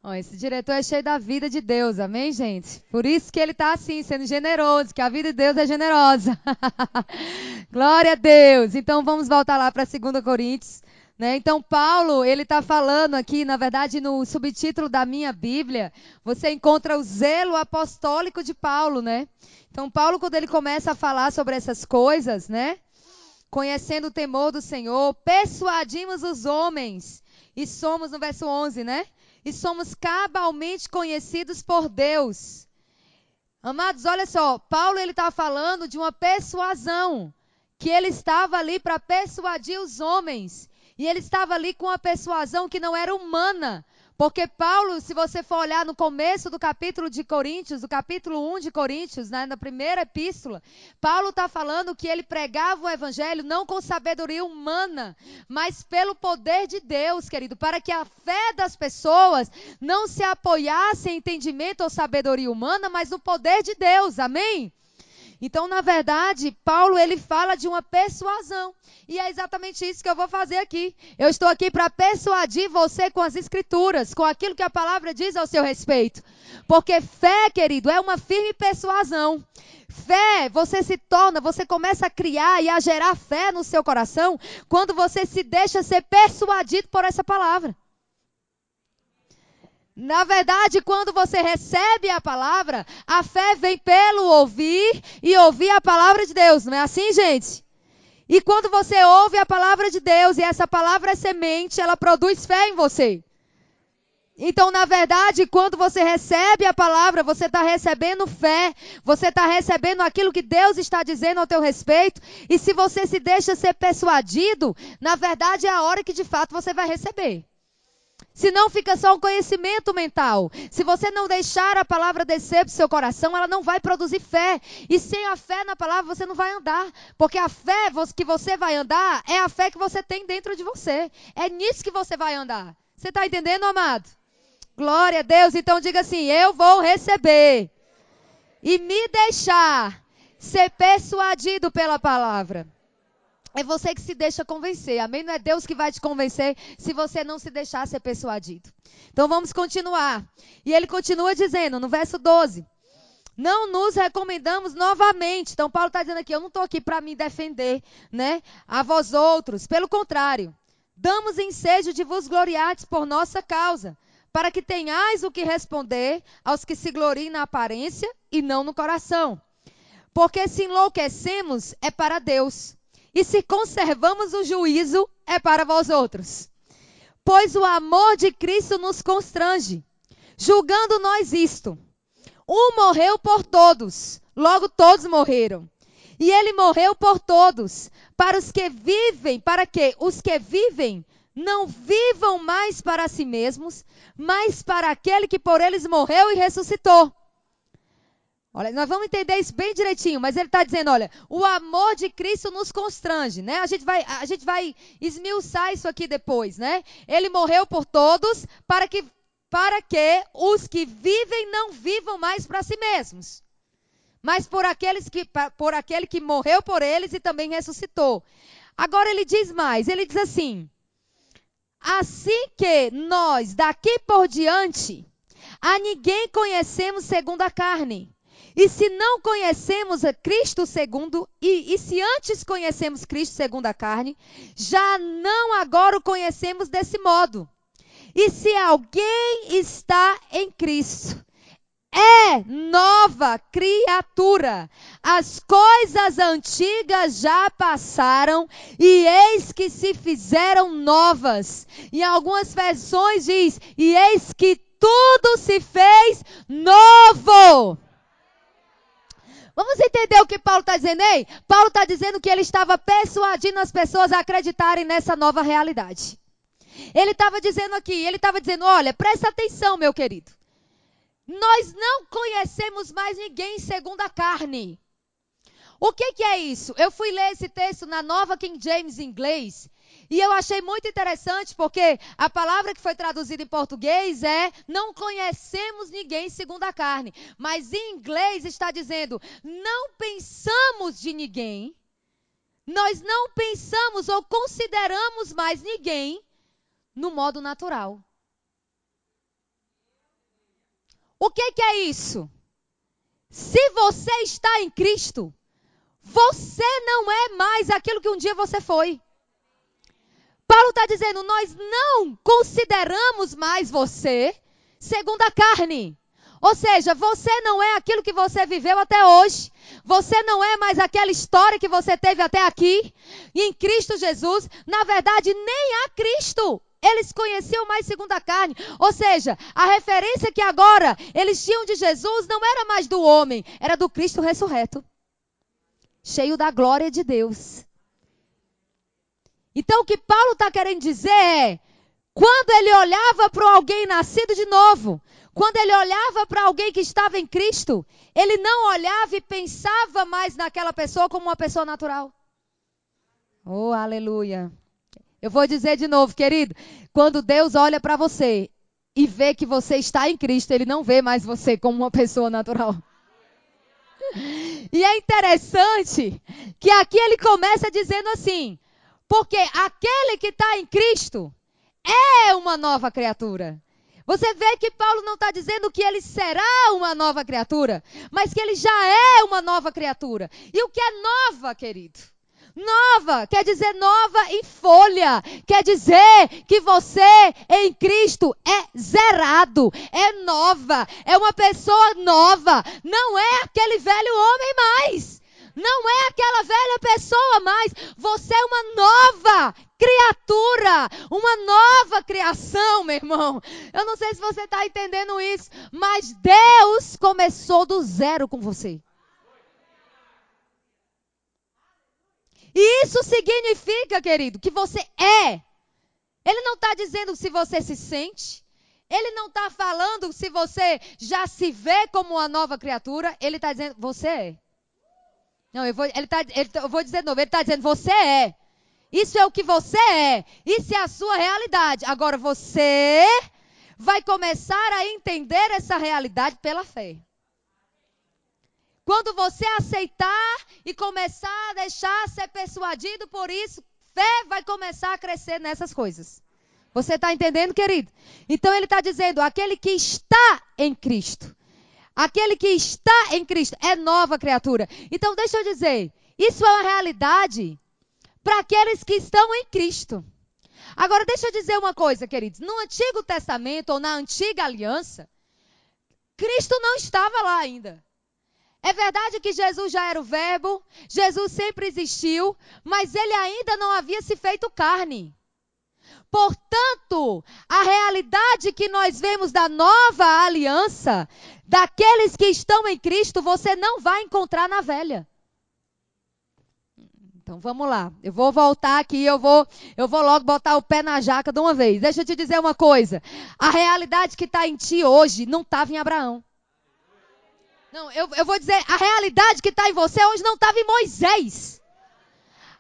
Ó, esse diretor é cheio da vida de Deus, amém, gente? Por isso que ele está assim, sendo generoso, que a vida de Deus é generosa. Glória a Deus. Então vamos voltar lá para 2 Coríntios, né? Então Paulo, ele está falando aqui, na verdade, no subtítulo da minha Bíblia, você encontra o zelo apostólico de Paulo, né? Então Paulo, quando ele começa a falar sobre essas coisas, né? Conhecendo o temor do Senhor, persuadimos os homens, e somos, no verso 11, né? E somos cabalmente conhecidos por Deus. Amados, olha só, Paulo ele está falando de uma persuasão, que ele estava ali para persuadir os homens, e ele estava ali com uma persuasão que não era humana, porque Paulo, se você for olhar no começo do capítulo de Coríntios, do capítulo 1 de Coríntios, né, na primeira epístola, Paulo está falando que ele pregava o evangelho não com sabedoria humana, mas pelo poder de Deus, querido, para que a fé das pessoas não se apoiasse em entendimento ou sabedoria humana, mas no poder de Deus, amém? Então, na verdade, Paulo ele fala de uma persuasão. E é exatamente isso que eu vou fazer aqui. Eu estou aqui para persuadir você com as escrituras, com aquilo que a palavra diz ao seu respeito. Porque fé, querido, é uma firme persuasão. Fé, você começa a criar e a gerar fé no seu coração quando você se deixa ser persuadido por essa palavra. Na verdade, quando você recebe a palavra, a fé vem pelo ouvir e ouvir a palavra de Deus. Não é assim, gente? E quando você ouve a palavra de Deus e essa palavra é semente, ela produz fé em você. Então, na verdade, quando você recebe a palavra, você está recebendo fé, você está recebendo aquilo que Deus está dizendo ao teu respeito. E se você se deixa ser persuadido, na verdade é a hora que de fato você vai receber. Se não fica só um conhecimento mental. Se você não deixar a palavra descer para o seu coração, ela não vai produzir fé. E sem a fé na palavra, você não vai andar. Porque a fé que você vai andar é a fé que você tem dentro de você. É nisso que você vai andar. Você está entendendo, amado? Glória a Deus. Então diga assim, eu vou receber. E me deixar ser persuadido pela palavra. É você que se deixa convencer, amém? Não é Deus que vai te convencer se você não se deixar ser persuadido. Então vamos continuar. E ele continua dizendo, no verso 12: não nos recomendamos novamente. Então Paulo está dizendo aqui, eu não estou aqui para me defender, né? A vós outros. Pelo contrário, damos ensejo de vos gloriardes por nossa causa, para que tenhais o que responder aos que se gloriem na aparência e não no coração. Porque se enlouquecemos, é para Deus. E se conservamos o juízo, é para vós outros. Pois o amor de Cristo nos constrange, julgando nós isto. Um morreu por todos, logo todos morreram. E ele morreu por todos, para os que vivem, para que os que vivem não vivam mais para si mesmos, mas para aquele que por eles morreu e ressuscitou. Olha, nós vamos entender isso bem direitinho, mas ele está dizendo, olha, o amor de Cristo nos constrange, né? A gente vai esmiuçar isso aqui depois, né? Ele morreu por todos para que os que vivem não vivam mais para si mesmos, mas por aquele que morreu por eles e também ressuscitou. Agora ele diz mais, ele diz assim, assim que nós daqui por diante a ninguém conhecemos segundo a carne. E se não conhecemos a Cristo segundo, e se antes conhecemos Cristo segundo a carne, já não agora o conhecemos desse modo. E se alguém está em Cristo, é nova criatura. As coisas antigas já passaram e eis que se fizeram novas. Em algumas versões diz, e eis que tudo se fez novo. Vamos entender o que Paulo está dizendo aí? Paulo está dizendo que ele estava persuadindo as pessoas a acreditarem nessa nova realidade. Ele estava dizendo aqui, ele estava dizendo, olha, presta atenção, meu querido. Nós não conhecemos mais ninguém segundo a carne. O que é isso? Eu fui ler esse texto na Nova King James em inglês e eu achei muito interessante porque a palavra que foi traduzida em português é não conhecemos ninguém segundo a carne. Mas em inglês está dizendo não pensamos de ninguém, nós não pensamos ou consideramos mais ninguém no modo natural. O que é isso? Se você está em Cristo, você não é mais aquilo que um dia você foi. Paulo está dizendo, nós não consideramos mais você segundo a carne. Ou seja, você não é aquilo que você viveu até hoje. Você não é mais aquela história que você teve até aqui. E em Cristo Jesus, na verdade, nem a Cristo eles conheciam mais segundo a carne. Ou seja, a referência que agora eles tinham de Jesus não era mais do homem, era do Cristo ressurreto, cheio da glória de Deus. Então o que Paulo está querendo dizer é, quando ele olhava para alguém nascido de novo, quando ele olhava para alguém que estava em Cristo, ele não olhava e pensava mais naquela pessoa como uma pessoa natural. Oh, aleluia. Eu vou dizer de novo, querido, quando Deus olha para você e vê que você está em Cristo, Ele não vê mais você como uma pessoa natural. E é interessante que aqui ele começa dizendo assim, porque aquele que está em Cristo é uma nova criatura. Você vê que Paulo não está dizendo que ele será uma nova criatura, mas que ele já é uma nova criatura. E o que é nova, querido? Nova quer dizer nova em folha, quer dizer que você em Cristo é zerado, é nova, é uma pessoa nova, não é aquele velho homem mais, não é aquela velha pessoa mais, você é uma nova criatura, uma nova criação, meu irmão. Eu não sei se você está entendendo isso, mas Deus começou do zero com você. E isso significa, querido, que você é. Ele não está dizendo se você se sente. Ele não está falando se você já se vê como uma nova criatura. Ele está dizendo, você é. Não, eu vou dizer de novo. Ele está dizendo, você é. Isso é o que você é. Isso é a sua realidade. Agora você vai começar a entender essa realidade pela fé. Quando você aceitar e começar a deixar ser persuadido por isso, fé vai começar a crescer nessas coisas. Você está entendendo, querido? Então ele está dizendo, aquele que está em Cristo. Aquele que está em Cristo é nova criatura. Então deixa eu dizer, isso é uma realidade para aqueles que estão em Cristo. Agora deixa eu dizer uma coisa, queridos. No Antigo Testamento ou na Antiga Aliança, Cristo não estava lá ainda. É verdade que Jesus já era o verbo, Jesus sempre existiu, mas ele ainda não havia se feito carne. Portanto, a realidade que nós vemos da nova aliança, daqueles que estão em Cristo, você não vai encontrar na velha. Então vamos lá, eu vou voltar aqui, eu vou logo botar o pé na jaca de uma vez. Deixa eu te dizer uma coisa, a realidade que está em ti hoje não estava em Abraão. Não, eu vou dizer, a realidade que está em você hoje não estava em Moisés.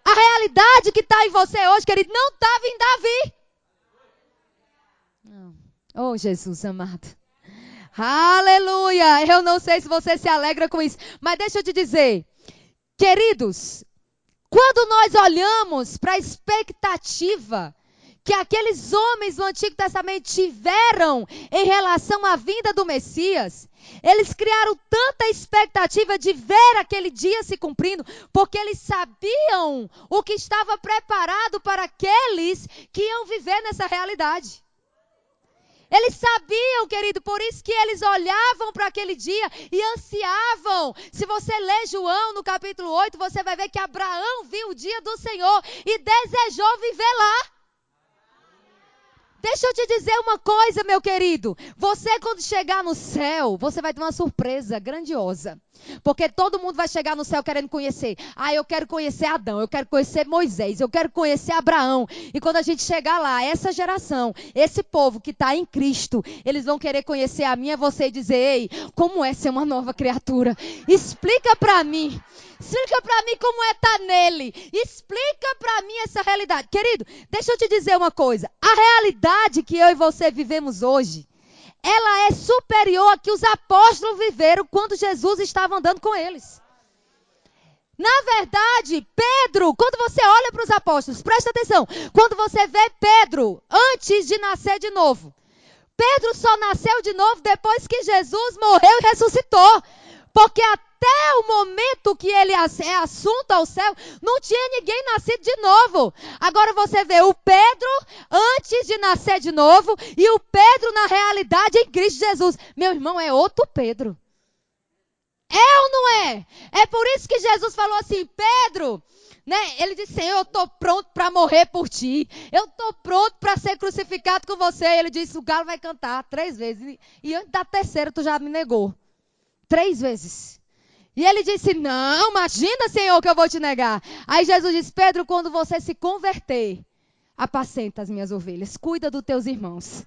A realidade que está em você hoje, querido, não estava em Davi. Não. Oh, Jesus amado. Aleluia. Eu não sei se você se alegra com isso, mas deixa eu te dizer, queridos, quando nós olhamos para a expectativa que aqueles homens do Antigo Testamento tiveram em relação à vinda do Messias, eles criaram tanta expectativa de ver aquele dia se cumprindo, porque eles sabiam o que estava preparado para aqueles que iam viver nessa realidade. Eles sabiam, querido, por isso que eles olhavam para aquele dia e ansiavam. Se você ler João no capítulo 8, você vai ver que Abraão viu o dia do Senhor e desejou viver lá. Deixa eu te dizer uma coisa, meu querido. Você, quando chegar no céu, você vai ter uma surpresa grandiosa. Porque todo mundo vai chegar no céu querendo conhecer. Ah, eu quero conhecer Adão, eu quero conhecer Moisés, eu quero conhecer Abraão. E quando a gente chegar lá, essa geração, esse povo que está em Cristo, eles vão querer conhecer a mim e você e dizer, ei, como é ser uma nova criatura? Explica para mim. Explica para mim como é estar nele. Explica para mim essa realidade. Querido, deixa eu te dizer uma coisa. A realidade que eu e você vivemos hoje, ela é superior à que os apóstolos viveram quando Jesus estava andando com eles. Na verdade, Pedro, quando você olha para os apóstolos, presta atenção, quando você vê Pedro antes de nascer de novo, Pedro só nasceu de novo depois que Jesus morreu e ressuscitou. Porque até o momento que ele é assunto ao céu, não tinha ninguém nascido de novo. Agora você vê o Pedro antes de nascer de novo e o Pedro na realidade em Cristo Jesus. Meu irmão, é outro Pedro. É ou não é? É por isso que Jesus falou assim, Pedro, né? Ele disse, Senhor, eu estou pronto para morrer por ti. Eu estou pronto para ser crucificado com você. Ele disse, o galo vai cantar 3 vezes. E antes da terceira tu já me negou. 3 vezes. E ele disse, não, imagina, Senhor, que eu vou te negar. Aí Jesus disse, Pedro, quando você se converter, apacenta as minhas ovelhas, cuida dos teus irmãos.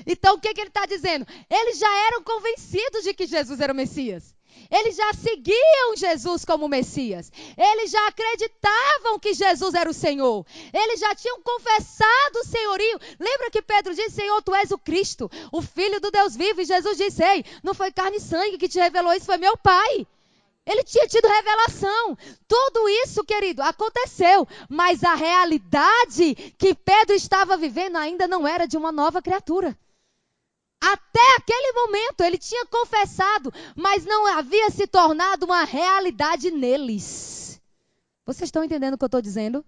Então, o que ele está dizendo? Eles já eram convencidos de que Jesus era o Messias. Eles já seguiam Jesus como Messias. Eles já acreditavam que Jesus era o Senhor. Eles já tinham confessado o senhorio. Lembra que Pedro disse, Senhor, tu és o Cristo, o Filho do Deus vivo. E Jesus disse, ei, não foi carne e sangue que te revelou isso, foi meu Pai. Ele tinha tido revelação. Tudo isso, querido, aconteceu. Mas a realidade que Pedro estava vivendo ainda não era de uma nova criatura. Até aquele momento ele tinha confessado, mas não havia se tornado uma realidade neles. Vocês estão entendendo o que eu estou dizendo?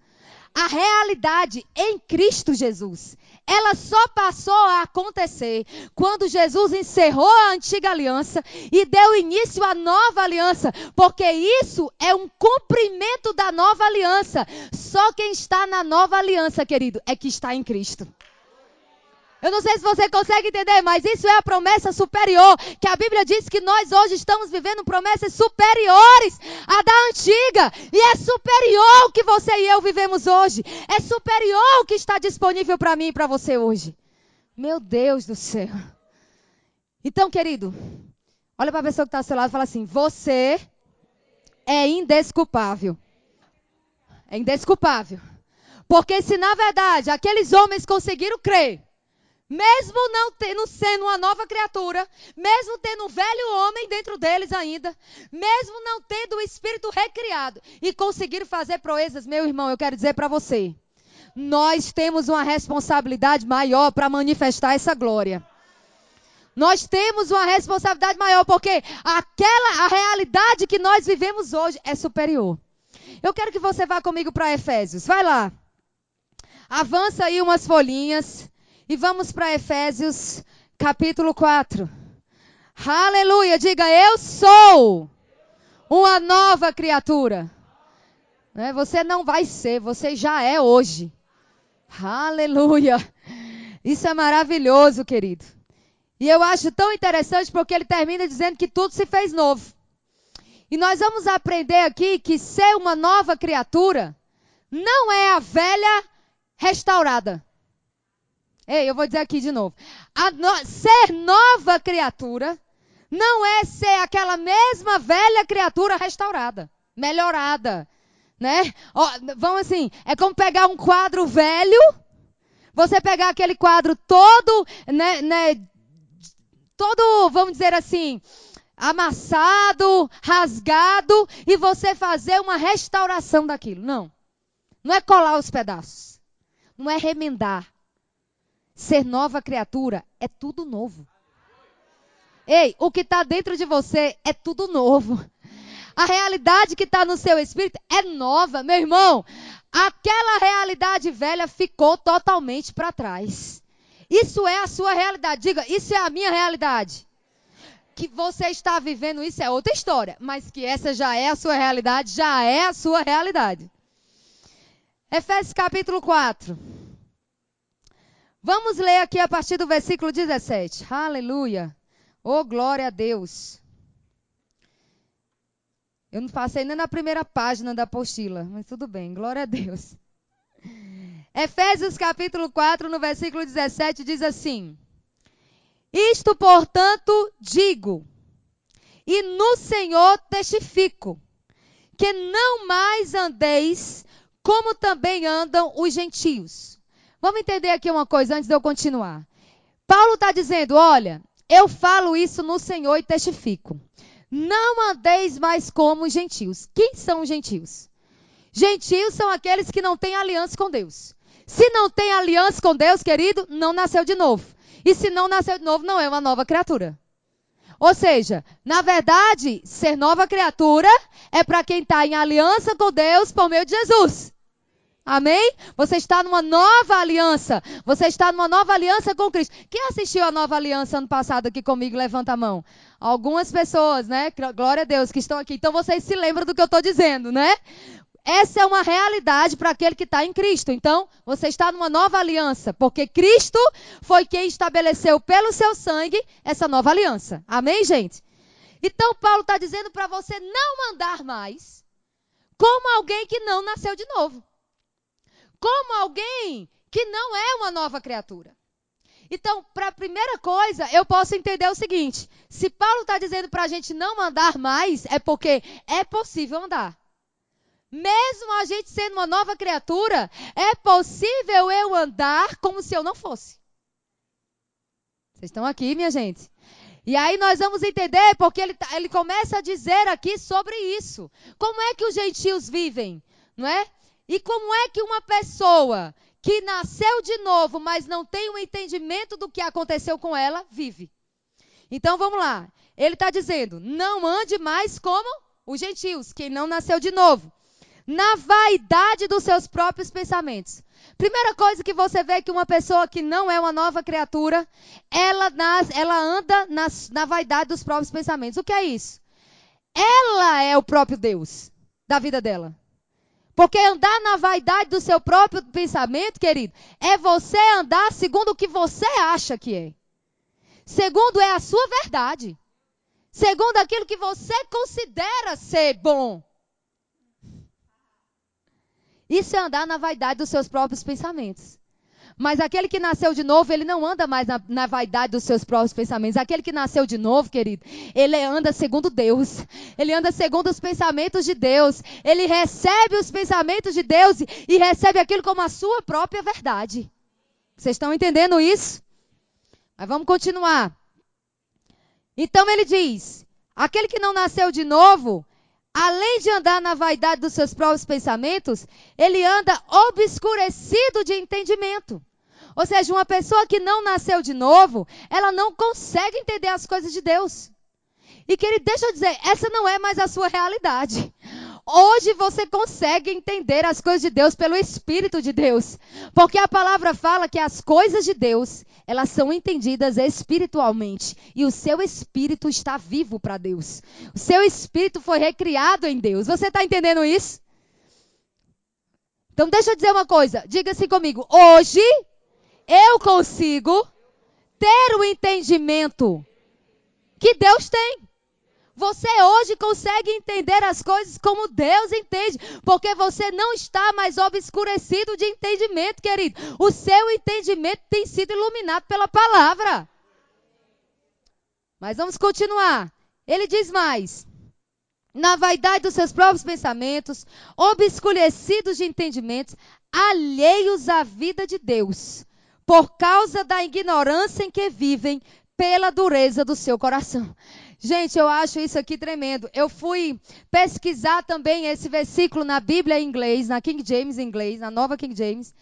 A realidade em Cristo Jesus, ela só passou a acontecer quando Jesus encerrou a antiga aliança e deu início à nova aliança, porque isso é um cumprimento da nova aliança. Só quem está na nova aliança, querido, é que está em Cristo. Eu não sei se você consegue entender, mas isso é a promessa superior, que a Bíblia diz que nós hoje estamos vivendo promessas superiores à da antiga. E é superior o que você e eu vivemos hoje. É superior o que está disponível para mim e para você hoje. Meu Deus do céu. Então, querido, olha para a pessoa que está ao seu lado e fala assim, você é indesculpável. É indesculpável. Porque se na verdade aqueles homens conseguiram crer, mesmo não sendo uma nova criatura, mesmo tendo um velho homem dentro deles ainda, mesmo não tendo o espírito recriado e conseguiram fazer proezas, meu irmão, eu quero dizer para você, nós temos uma responsabilidade maior para manifestar essa glória. Nós temos uma responsabilidade maior porque a realidade que nós vivemos hoje é superior. Eu quero que você vá comigo para Efésios. Vai lá. Avança aí umas folhinhas. E vamos para Efésios, capítulo 4. Aleluia, diga, eu sou uma nova criatura. Você não vai ser, você já é hoje. Aleluia. Isso é maravilhoso, querido. E eu acho tão interessante porque ele termina dizendo que tudo se fez novo. E nós vamos aprender aqui que ser uma nova criatura não é a velha restaurada. Ei, eu vou dizer aqui de novo. Ser nova criatura não é ser aquela mesma velha criatura restaurada, melhorada, né? Vamos assim, é como pegar um quadro velho, você pegar aquele quadro todo, todo, vamos dizer assim, amassado, rasgado, e você fazer uma restauração daquilo. Não. Não é colar os pedaços. Não é remendar. Ser nova criatura é tudo novo. Ei, o que está dentro de você é tudo novo. A realidade que está no seu espírito é nova, meu irmão. Aquela realidade velha ficou totalmente para trás. Isso é a sua realidade. Diga, isso é a minha realidade. Que você está vivendo isso é outra história. Mas que essa já é a sua realidade, já é a sua realidade. Efésios capítulo 4. Vamos ler aqui a partir do versículo 17. Aleluia. Oh, glória a Deus. Eu não passei nem na primeira página da apostila, mas tudo bem, glória a Deus. Efésios capítulo 4, no versículo 17, diz assim: isto, portanto, digo, e no Senhor testifico, que não mais andeis como também andam os gentios. Vamos entender aqui uma coisa antes de eu continuar. Paulo está dizendo, olha, eu falo isso no Senhor e testifico. Não andeis mais como os gentios. Quem são os gentios? Gentios são aqueles que não têm aliança com Deus. Se não tem aliança com Deus, querido, não nasceu de novo. E se não nasceu de novo, não é uma nova criatura. Ou seja, na verdade, ser nova criatura é para quem está em aliança com Deus por meio de Jesus. Amém? Você está numa nova aliança. Você está numa nova aliança com Cristo. Quem assistiu a nova aliança ano passado aqui comigo? Levanta a mão. Algumas pessoas, né? Glória a Deus que estão aqui. Então vocês se lembram do que eu estou dizendo, né? Essa é uma realidade para aquele que está em Cristo. Então, você está numa nova aliança, porque Cristo foi quem estabeleceu pelo seu sangue essa nova aliança. Amém, gente? Então, Paulo está dizendo para você não andar mais como alguém que não nasceu de novo. Como alguém que não é uma nova criatura. Então, para a primeira coisa, eu posso entender o seguinte. Se Paulo está dizendo para a gente não andar mais, é porque é possível andar. Mesmo a gente sendo uma nova criatura, é possível eu andar como se eu não fosse. Vocês estão aqui, minha gente? E aí nós vamos entender, porque ele começa a dizer aqui sobre isso. Como é que os gentios vivem, não é? E como é que uma pessoa que nasceu de novo, mas não tem um entendimento do que aconteceu com ela, vive? Então vamos lá. Ele está dizendo, não ande mais como os gentios, quem não nasceu de novo. Na vaidade dos seus próprios pensamentos. Primeira coisa que você vê que uma pessoa que não é uma nova criatura, ela anda na vaidade dos próprios pensamentos. O que é isso? Ela é o próprio Deus da vida dela. Porque andar na vaidade do seu próprio pensamento, querido, é você andar segundo o que você acha que é. Segundo é a sua verdade. Segundo aquilo que você considera ser bom. Isso é andar na vaidade dos seus próprios pensamentos. Mas aquele que nasceu de novo, ele não anda mais na vaidade dos seus próprios pensamentos. Aquele que nasceu de novo, querido, ele anda segundo Deus. Ele anda segundo os pensamentos de Deus. Ele recebe os pensamentos de Deus e recebe aquilo como a sua própria verdade. Vocês estão entendendo isso? Mas vamos continuar. Então ele diz, aquele que não nasceu de novo, além de andar na vaidade dos seus próprios pensamentos, ele anda obscurecido de entendimento. Ou seja, uma pessoa que não nasceu de novo, ela não consegue entender as coisas de Deus. E querido, deixa eu dizer, essa não é mais a sua realidade. Hoje você consegue entender as coisas de Deus pelo Espírito de Deus. Porque a palavra fala que as coisas de Deus, elas são entendidas espiritualmente. E o seu espírito está vivo para Deus. O seu espírito foi recriado em Deus. Você está entendendo isso? Então deixa eu dizer uma coisa. Diga assim comigo. Hoje eu consigo ter o entendimento que Deus tem. Você hoje consegue entender as coisas como Deus entende, porque você não está mais obscurecido de entendimento, querido. O seu entendimento tem sido iluminado pela palavra. Mas vamos continuar. Ele diz mais. Na vaidade dos seus próprios pensamentos, obscurecidos de entendimentos, alheios à vida de Deus, por causa da ignorância em que vivem, pela dureza do seu coração. Gente, eu acho isso aqui tremendo. Eu fui pesquisar também esse versículo na Bíblia em inglês, na King James em inglês, na nova King James.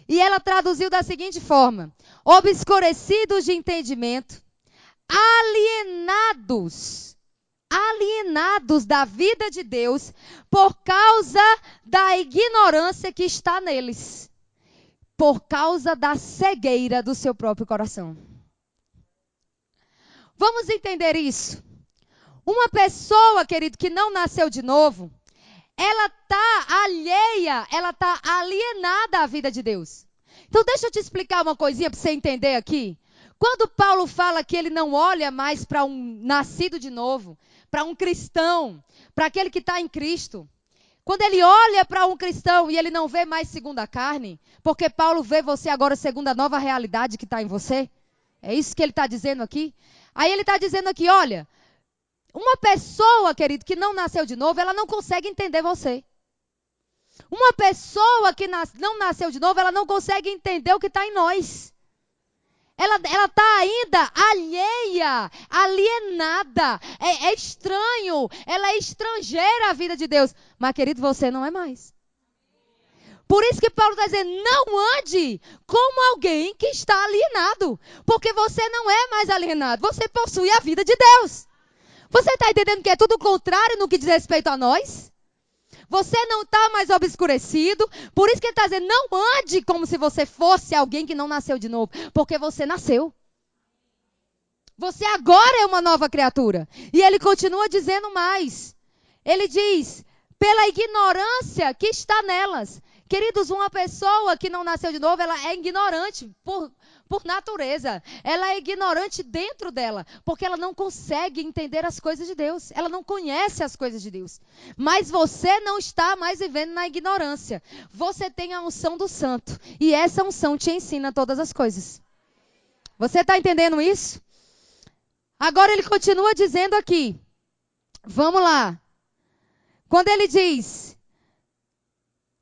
E ela traduziu da seguinte forma. Obscurecidos de entendimento, alienados da vida de Deus, por causa da ignorância que está neles. Por causa da cegueira do seu próprio coração. Vamos entender isso. Uma pessoa, querido, que não nasceu de novo, ela está alheia, ela está alienada à vida de Deus. Então deixa eu te explicar uma coisinha para você entender aqui. Quando Paulo fala que ele não olha mais para um nascido de novo, para um cristão, para aquele que está em Cristo. Quando ele olha para um cristão e ele não vê mais segundo a carne, porque Paulo vê você agora segundo a nova realidade que está em você. É isso que ele está dizendo aqui. Aí ele está dizendo aqui, olha... Uma pessoa, querido, que não nasceu de novo, ela não consegue entender você. Uma pessoa que não nasceu de novo, ela não consegue entender o que está em nós. Ela está ainda alheia, alienada, é estranho, ela é estrangeira à vida de Deus. Mas, querido, você não é mais. Por isso que Paulo está dizendo, não ande como alguém que está alienado. Porque você não é mais alienado, você possui a vida de Deus. Você está entendendo que é tudo o contrário no que diz respeito a nós? Você não está mais obscurecido. Por isso que ele está dizendo, não ande como se você fosse alguém que não nasceu de novo. Porque você nasceu. Você agora é uma nova criatura. E ele continua dizendo mais. Ele diz, pela ignorância que está nelas. Queridos, uma pessoa que não nasceu de novo, ela é ignorante por natureza. Ela é ignorante dentro dela, porque ela não consegue entender as coisas de Deus. Ela não conhece as coisas de Deus. Mas você não está mais vivendo na ignorância. Você tem a unção do Santo. E essa unção te ensina todas as coisas. Você está entendendo isso? Agora ele continua dizendo aqui. Vamos lá. Quando ele diz,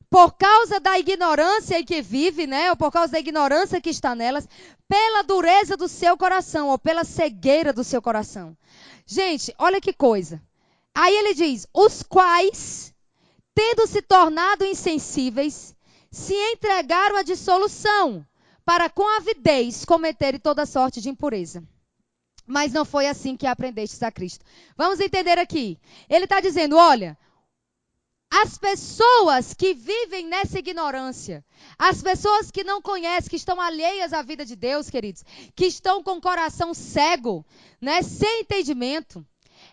por causa da ignorância em que vive, né? Ou por causa da ignorância que está nelas, pela dureza do seu coração, ou pela cegueira do seu coração. Gente, olha que coisa. Aí ele diz, os quais, tendo se tornado insensíveis, se entregaram à dissolução, para com avidez cometerem toda sorte de impureza. Mas não foi assim que aprendestes a Cristo. Vamos entender aqui. Ele está dizendo, olha, as pessoas que vivem nessa ignorância, as pessoas que não conhecem, que estão alheias à vida de Deus, queridos, que estão com o coração cego, né, sem entendimento,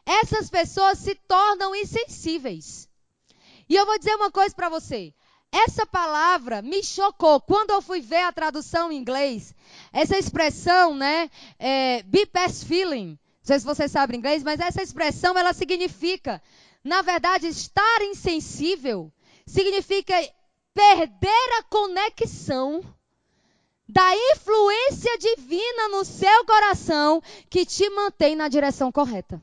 essas pessoas se tornam insensíveis. E eu vou dizer uma coisa para você. Essa palavra me chocou. Quando eu fui ver a tradução em inglês, essa expressão, né, be past feeling, não sei se você sabe inglês, mas essa expressão, ela significa, na verdade, estar insensível, significa perder a conexão da influência divina no seu coração que te mantém na direção correta.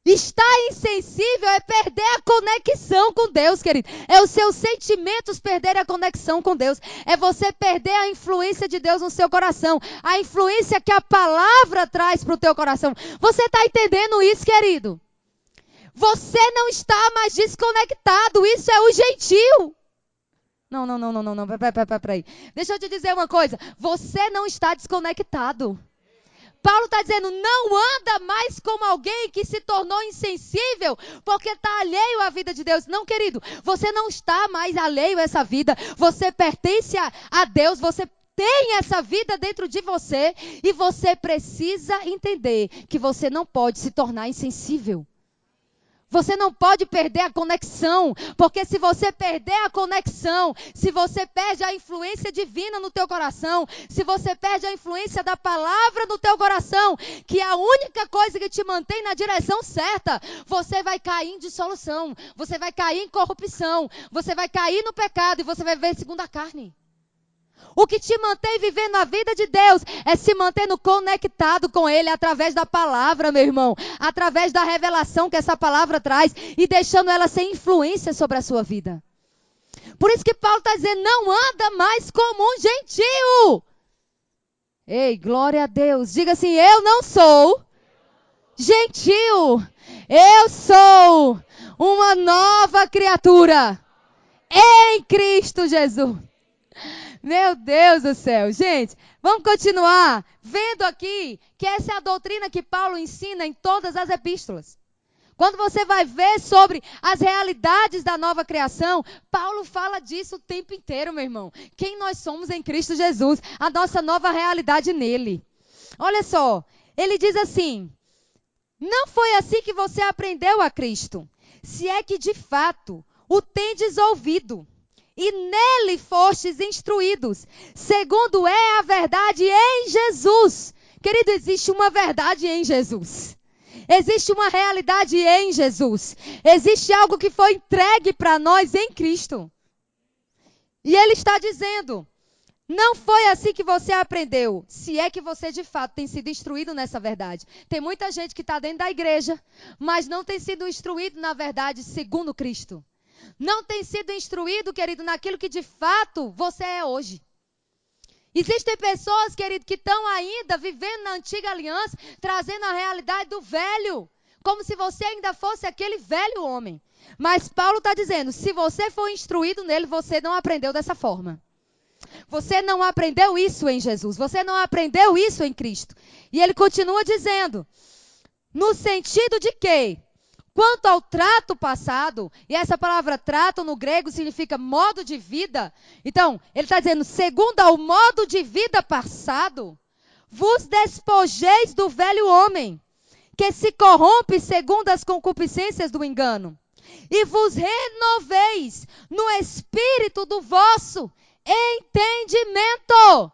Estar insensível é perder a conexão com Deus, querido. É os seus sentimentos perderem a conexão com Deus. É você perder a influência de Deus no seu coração. A influência que a palavra traz para o teu coração. Você está entendendo isso, querido? Você não está mais desconectado. Isso é o gentil. Não. Peraí. Deixa eu te dizer uma coisa. Você não está desconectado. Paulo está dizendo, não anda mais como alguém que se tornou insensível porque está alheio à vida de Deus. Não, querido, você não está mais alheio a essa vida. Você pertence a Deus, você tem essa vida dentro de você e você precisa entender que você não pode se tornar insensível. Você não pode perder a conexão, porque se você perder a conexão, se você perde a influência divina no teu coração, se você perde a influência da palavra no teu coração, que é a única coisa que te mantém na direção certa, você vai cair em dissolução, você vai cair em corrupção, você vai cair no pecado e você vai viver segundo a carne. O que te mantém vivendo a vida de Deus é se mantendo conectado com Ele através da palavra, meu irmão. Através da revelação que essa palavra traz e deixando ela ser influência sobre a sua vida. Por isso que Paulo está dizendo, não anda mais como um gentio. Ei, glória a Deus. Diga assim, eu não sou gentil. Eu sou uma nova criatura em Cristo Jesus. Meu Deus do céu. Gente, vamos continuar vendo aqui que essa é a doutrina que Paulo ensina em todas as epístolas. Quando você vai ver sobre as realidades da nova criação, Paulo fala disso o tempo inteiro, meu irmão. Quem nós somos em Cristo Jesus, a nossa nova realidade nele. Olha só, ele diz assim, não foi assim que você aprendeu a Cristo, se é que de fato o tendes ouvido. E nele fostes instruídos, segundo é a verdade em Jesus. Querido, existe uma verdade em Jesus. Existe uma realidade em Jesus. Existe algo que foi entregue para nós em Cristo. E ele está dizendo, não foi assim que você aprendeu, se é que você de fato tem sido instruído nessa verdade. Tem muita gente que está dentro da igreja, mas não tem sido instruído na verdade segundo Cristo. Não tem sido instruído, querido, naquilo que de fato você é hoje. Existem pessoas, querido, que estão ainda vivendo na antiga aliança, trazendo a realidade do velho, como se você ainda fosse aquele velho homem. Mas Paulo está dizendo, se você for instruído nele, você não aprendeu dessa forma. Você não aprendeu isso em Jesus. Você não aprendeu isso em Cristo. E ele continua dizendo, no sentido de que, quanto ao trato passado, e essa palavra trato no grego significa modo de vida. Então, ele está dizendo, segundo ao modo de vida passado, vos despojeis do velho homem, que se corrompe segundo as concupiscências do engano, e vos renoveis no espírito do vosso entendimento.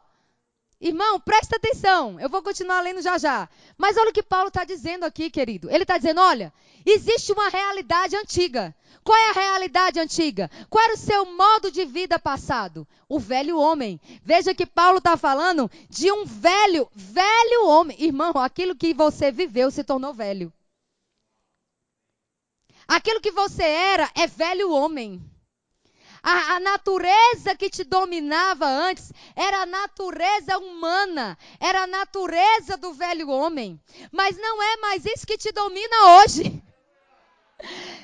Irmão, presta atenção, eu vou continuar lendo já já. Mas olha o que Paulo está dizendo aqui, querido. Ele está dizendo, olha, existe uma realidade antiga. Qual é a realidade antiga? Qual era o seu modo de vida passado? O velho homem. Veja que Paulo está falando de um velho homem. Irmão, aquilo que você viveu se tornou velho. Aquilo que você era é velho homem. A natureza que te dominava antes era a natureza humana, era a natureza do velho homem. Mas não é mais isso que te domina hoje.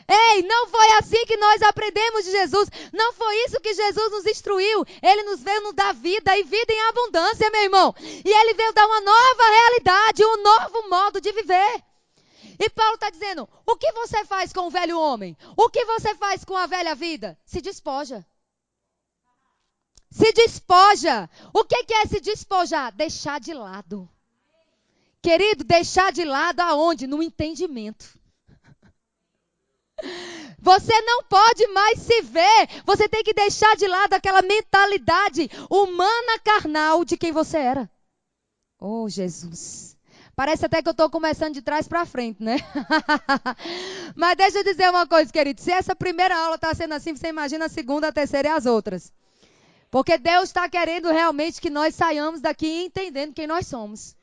Ei, não foi assim que nós aprendemos de Jesus. Não foi isso que Jesus nos instruiu. Ele nos veio nos dar vida e vida em abundância, meu irmão. E ele veio dar uma nova realidade, um novo modo de viver. E Paulo está dizendo, o que você faz com o velho homem? O que você faz com a velha vida? Se despoja. Se despoja. O que é se despojar? Deixar de lado. Querido, deixar de lado aonde? No entendimento. Você não pode mais se ver. Você tem que deixar de lado aquela mentalidade humana carnal de quem você era. Oh, Jesus. Parece até que eu estou começando de trás para frente, né? Mas deixa eu dizer uma coisa, querido. Se essa primeira aula está sendo assim, você imagina a segunda, a terceira e as outras. Porque Deus está querendo realmente que nós saiamos daqui entendendo quem nós somos.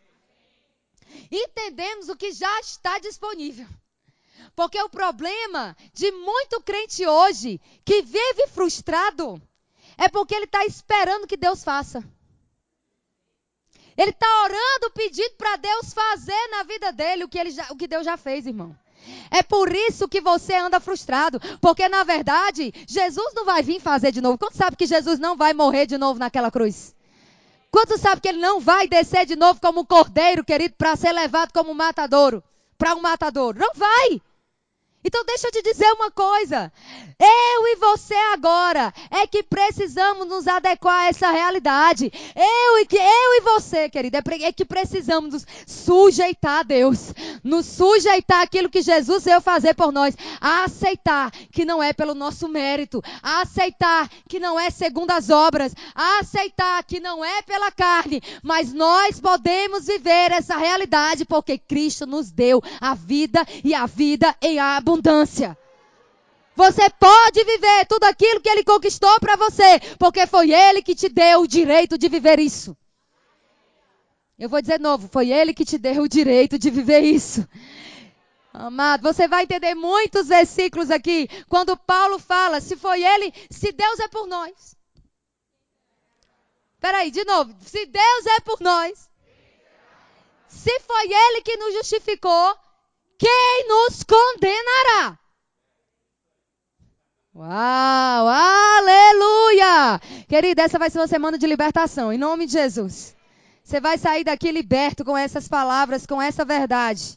Entendemos o que já está disponível. Porque o problema de muito crente hoje, que vive frustrado, é porque ele está esperando que Deus faça. Ele está orando, pedindo para Deus fazer na vida dele o que Deus já fez, irmão. É por isso que você anda frustrado. Porque, na verdade, Jesus não vai vir fazer de novo. Quanto sabe que Jesus não vai morrer de novo naquela cruz? Quanto sabe que ele não vai descer de novo como um cordeiro, querido, para ser levado como um matadouro? Para um matadouro? Não vai! Então deixa eu te dizer uma coisa. Eu e você agora é que precisamos nos adequar a essa realidade. Eu e você, querida, é que precisamos nos sujeitar a Deus. Nos sujeitar àquilo que Jesus veio fazer por nós. A aceitar que não é pelo nosso mérito. A aceitar que não é segundo as obras. A aceitar que não é pela carne. Mas nós podemos viver essa realidade porque Cristo nos deu a vida e a vida em abundância. Você pode viver tudo aquilo que Ele conquistou para você, porque foi Ele que te deu o direito de viver isso. Eu vou dizer de novo, foi Ele que te deu o direito de viver isso. Amado, você vai entender muitos versículos aqui, quando Paulo fala, se foi Ele, se Deus é por nós. Espera aí, de novo, se Deus é por nós, se foi Ele que nos justificou, quem nos condenará? Uau, aleluia! Querida, essa vai ser uma semana de libertação, em nome de Jesus. Você vai sair daqui liberto com essas palavras, com essa verdade.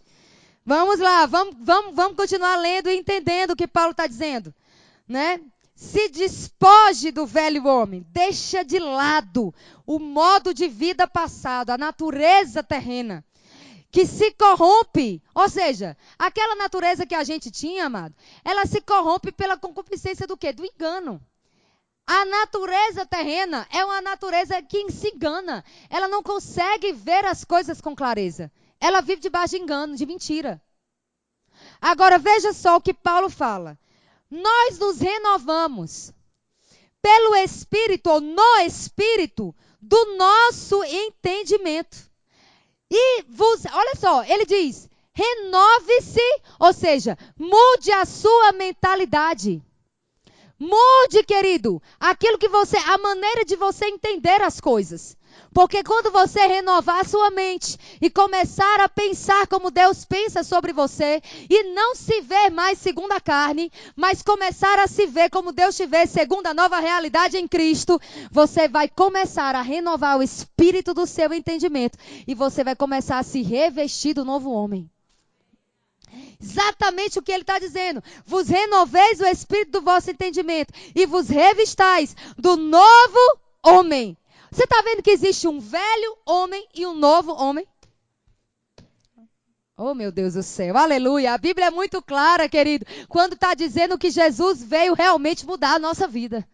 Vamos lá, vamos continuar lendo e entendendo o que Paulo está dizendo, né? Se despoje do velho homem, deixa de lado o modo de vida passado, a natureza terrena, que se corrompe, ou seja, aquela natureza que a gente tinha, amado, ela se corrompe pela concupiscência do quê? Do engano. A natureza terrena é uma natureza que se engana. Ela não consegue ver as coisas com clareza. Ela vive debaixo de engano, de mentira. Agora, veja só o que Paulo fala. Nós nos renovamos pelo Espírito, ou no Espírito, do nosso entendimento. E olha só, ele diz, renove-se, ou seja, mude a sua mentalidade. Mude, querido, a maneira de você entender as coisas. Porque quando você renovar a sua mente e começar a pensar como Deus pensa sobre você, e não se ver mais segundo a carne, mas começar a se ver como Deus te vê segundo a nova realidade em Cristo, você vai começar a renovar o espírito do seu entendimento e você vai começar a se revestir do novo homem. Exatamente o que ele está dizendo. Vos renoveis o espírito do vosso entendimento e vos revistais do novo homem. Você está vendo que existe um velho homem e um novo homem? Oh, meu Deus do céu, aleluia. A Bíblia é muito clara, querido, quando está dizendo que Jesus veio realmente mudar a nossa vida.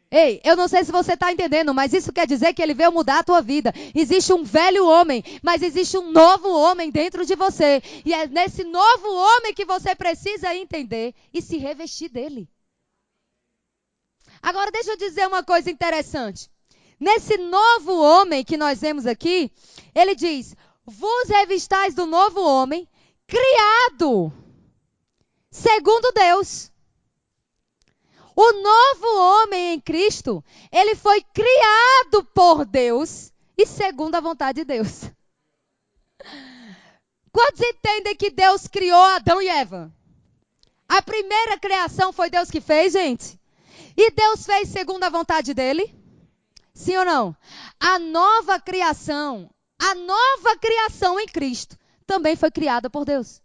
Ei, eu não sei se você está entendendo, mas isso quer dizer que ele veio mudar a tua vida. Existe um velho homem, mas existe um novo homem dentro de você. E é nesse novo homem que você precisa entender e se revestir dele. Agora, deixa eu dizer uma coisa interessante. Nesse novo homem que nós vemos aqui, ele diz, vos revistais do novo homem, criado segundo Deus. O novo homem em Cristo, ele foi criado por Deus e segundo a vontade de Deus. Quantos entendem que Deus criou Adão e Eva? A primeira criação foi Deus que fez, gente? E Deus fez segundo a vontade dele? Sim ou não? A nova criação em Cristo também foi criada por Deus.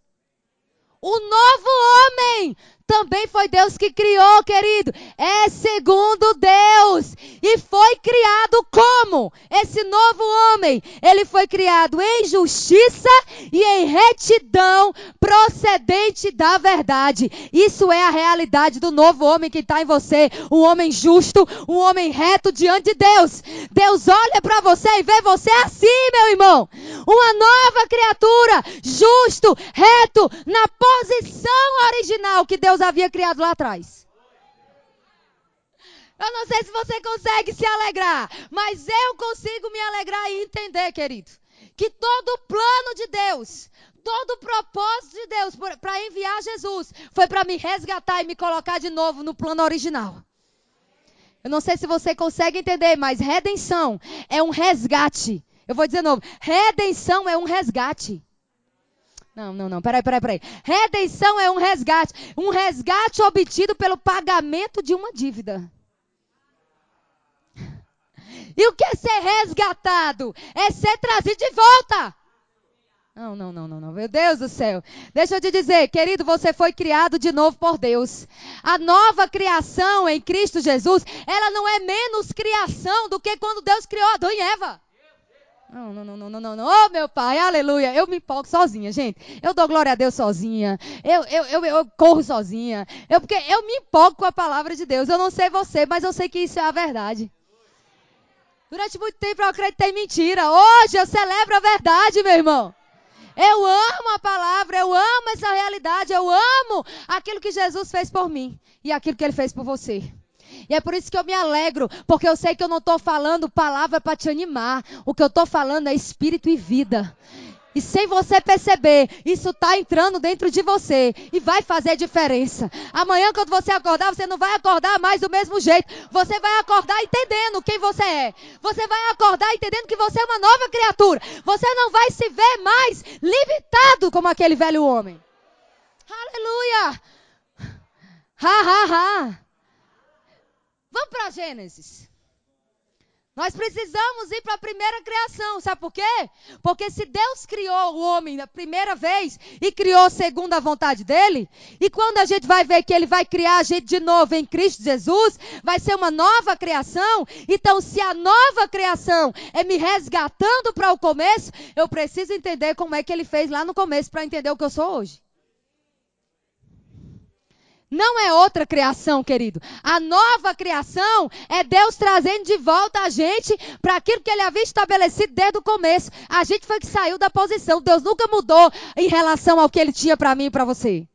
O novo homem também foi Deus que criou, querido. É segundo Deus. E foi criado como? Esse novo homem, ele foi criado em justiça e em retidão procedente da verdade. Isso é a realidade do novo homem que está em você. Um homem justo, um homem reto diante de Deus. Deus olha para você e vê você assim, meu irmão. Uma nova criatura, justo, reto, na posição original que Deus havia criado lá atrás. Eu não sei se você consegue se alegrar, mas eu consigo me alegrar e entender, querido, que todo o plano de Deus, todo o propósito de Deus para enviar Jesus foi para me resgatar e me colocar de novo no plano original. Eu não sei se você consegue entender, mas redenção é um resgate. Eu vou dizer de novo, redenção é um resgate. Não, peraí. Redenção é um resgate obtido pelo pagamento de uma dívida. E o que é ser resgatado? É ser trazido de volta. Não, meu Deus do céu. Deixa eu te dizer, querido, você foi criado de novo por Deus. A nova criação em Cristo Jesus, ela não é menos criação do que quando Deus criou Adão e Eva. Não. Oh, meu pai, aleluia. Eu me empolgo sozinha, gente. Eu dou glória a Deus sozinha. Eu corro sozinha. Porque eu me empolgo com a palavra de Deus. Eu não sei você, mas eu sei que isso é a verdade. Durante muito tempo eu acreditei em mentira. Hoje eu celebro a verdade, meu irmão. Eu amo a palavra, eu amo essa realidade, eu amo aquilo que Jesus fez por mim e aquilo que Ele fez por você. E é por isso que eu me alegro, porque eu sei que eu não estou falando palavra para te animar. O que eu estou falando é espírito e vida. E sem você perceber, isso está entrando dentro de você e vai fazer diferença. Amanhã, quando você acordar, você não vai acordar mais do mesmo jeito. Você vai acordar entendendo quem você é. Você vai acordar entendendo que você é uma nova criatura. Você não vai se ver mais limitado como aquele velho homem. Aleluia! Ha. Vamos para Gênesis. Nós precisamos ir para a primeira criação. Sabe por quê? Porque se Deus criou o homem da primeira vez e criou segundo a vontade dele, e quando a gente vai ver que ele vai criar a gente de novo em Cristo Jesus, vai ser uma nova criação. Então, se a nova criação é me resgatando para o começo, eu preciso entender como é que ele fez lá no começo para entender o que eu sou hoje. Não é outra criação, querido. A nova criação é Deus trazendo de volta a gente para aquilo que Ele havia estabelecido desde o começo. A gente foi que saiu da posição. Deus nunca mudou em relação ao que Ele tinha para mim e para você.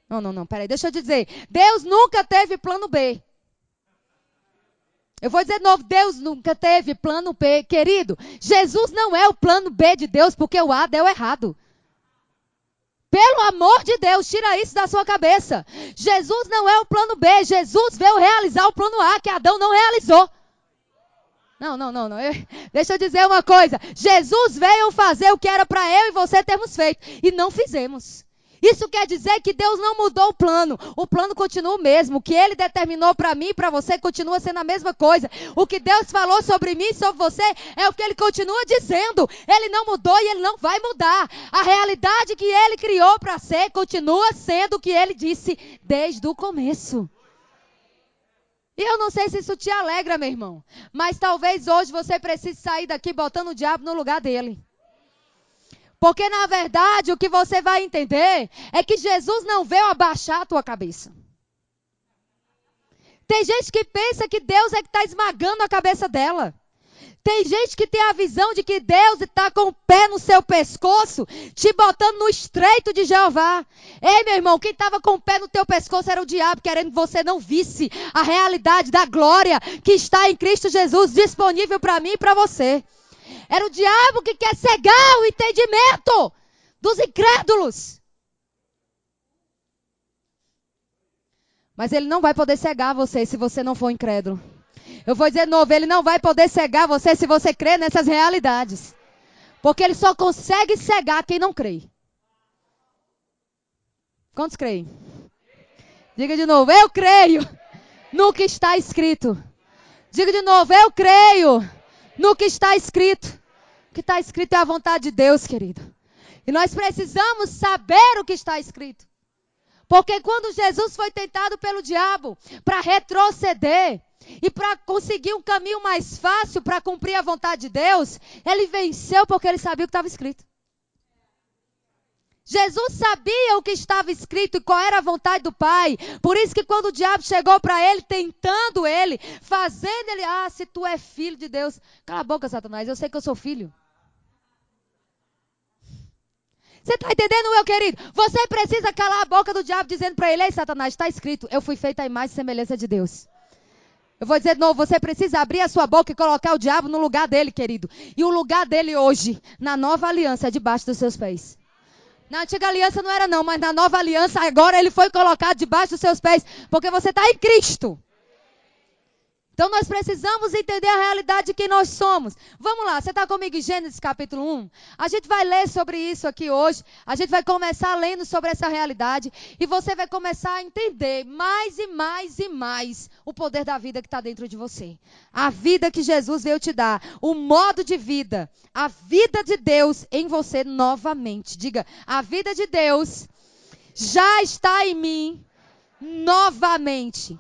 Não, peraí, deixa eu te dizer. Deus nunca teve plano B. Eu vou dizer de novo, Deus nunca teve plano B. Querido, Jesus não é o plano B de Deus porque o A deu errado. Pelo amor de Deus, tira isso da sua cabeça. Jesus não é o plano B. Jesus veio realizar o plano A, que Adão não realizou. Não. Deixa eu dizer uma coisa. Jesus veio fazer o que era para eu e você termos feito. E não fizemos. Isso quer dizer que Deus não mudou o plano. O plano continua o mesmo. O que Ele determinou para mim e para você continua sendo a mesma coisa. O que Deus falou sobre mim e sobre você é o que Ele continua dizendo. Ele não mudou e Ele não vai mudar. A realidade que Ele criou para ser continua sendo o que Ele disse desde o começo. E eu não sei se isso te alegra, meu irmão. Mas talvez hoje você precise sair daqui botando o diabo no lugar dele. Porque, na verdade, o que você vai entender é que Jesus não veio abaixar a tua cabeça. Tem gente que pensa que Deus é que está esmagando a cabeça dela. Tem gente que tem a visão de que Deus está com o pé no seu pescoço, te botando no estreito de Jeová. Ei, meu irmão, quem estava com o pé no teu pescoço era o diabo, querendo que você não visse a realidade da glória que está em Cristo Jesus, disponível para mim e para você. Era o diabo que quer cegar o entendimento dos incrédulos. Mas ele não vai poder cegar você se você não for incrédulo. Eu vou dizer de novo, ele não vai poder cegar você se você crer nessas realidades. Porque ele só consegue cegar quem não crê. Quantos creem? Diga de novo, eu creio no que está escrito. Diga de novo, eu creio no que está escrito. O que está escrito é a vontade de Deus, querido. E nós precisamos saber o que está escrito. Porque quando Jesus foi tentado pelo diabo para retroceder e para conseguir um caminho mais fácil para cumprir a vontade de Deus, ele venceu porque ele sabia o que estava escrito. Jesus sabia o que estava escrito e qual era a vontade do Pai. Por isso que quando o diabo chegou para ele, tentando ele, fazendo ele, se tu é filho de Deus, cala a boca, Satanás, eu sei que eu sou filho. Você está entendendo, meu querido? Você precisa calar a boca do diabo dizendo para ele, ei, Satanás, está escrito, eu fui feito à imagem e semelhança de Deus. Eu vou dizer de novo, você precisa abrir a sua boca e colocar o diabo no lugar dele, querido. E o lugar dele hoje, na nova aliança, é debaixo dos seus pés. Na antiga aliança não era não, mas na nova aliança agora ele foi colocado debaixo dos seus pés, porque você está em Cristo. Então nós precisamos entender a realidade de quem nós somos. Vamos lá, você está comigo em Gênesis capítulo 1? A gente vai ler sobre isso aqui hoje. A gente vai começar lendo sobre essa realidade. E você vai começar a entender mais e mais e mais o poder da vida que está dentro de você. A vida que Jesus veio te dar. O modo de vida. A vida de Deus em você novamente. Diga, a vida de Deus já está em mim novamente.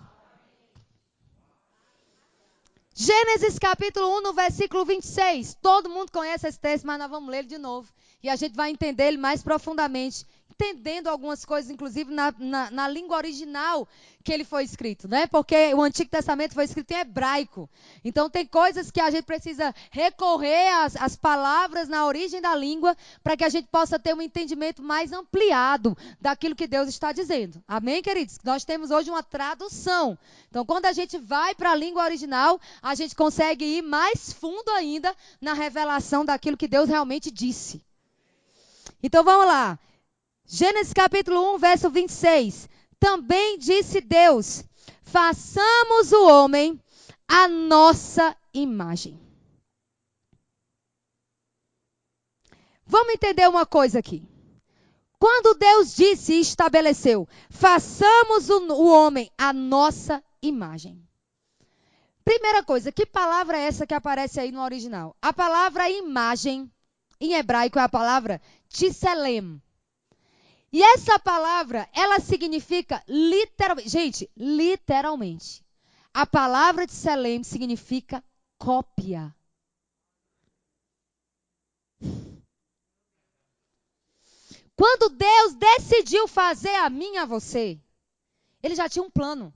Gênesis capítulo 1, no versículo 26. Todo mundo conhece esse texto, mas nós vamos ler ele de novo. E a gente vai entender ele mais profundamente. Entendendo algumas coisas, inclusive na língua original que ele foi escrito, né? Porque o Antigo Testamento foi escrito em hebraico. Então tem coisas que a gente precisa recorrer às palavras na origem da língua para que a gente possa ter um entendimento mais ampliado daquilo que Deus está dizendo. Amém, queridos? Nós temos hoje uma tradução. Então quando a gente vai para a língua original, a gente consegue ir mais fundo ainda na revelação daquilo que Deus realmente disse. Então vamos lá. Gênesis capítulo 1, verso 26. Também disse Deus, façamos o homem à nossa imagem. Vamos entender uma coisa aqui. Quando Deus disse e estabeleceu, façamos o homem à nossa imagem. Primeira coisa, que palavra é essa que aparece aí no original? A palavra imagem, em hebraico, é a palavra tselem. E essa palavra, ela significa literalmente, gente, literalmente. A palavra tselem significa cópia. Quando Deus decidiu fazer a mim e a você, ele já tinha um plano.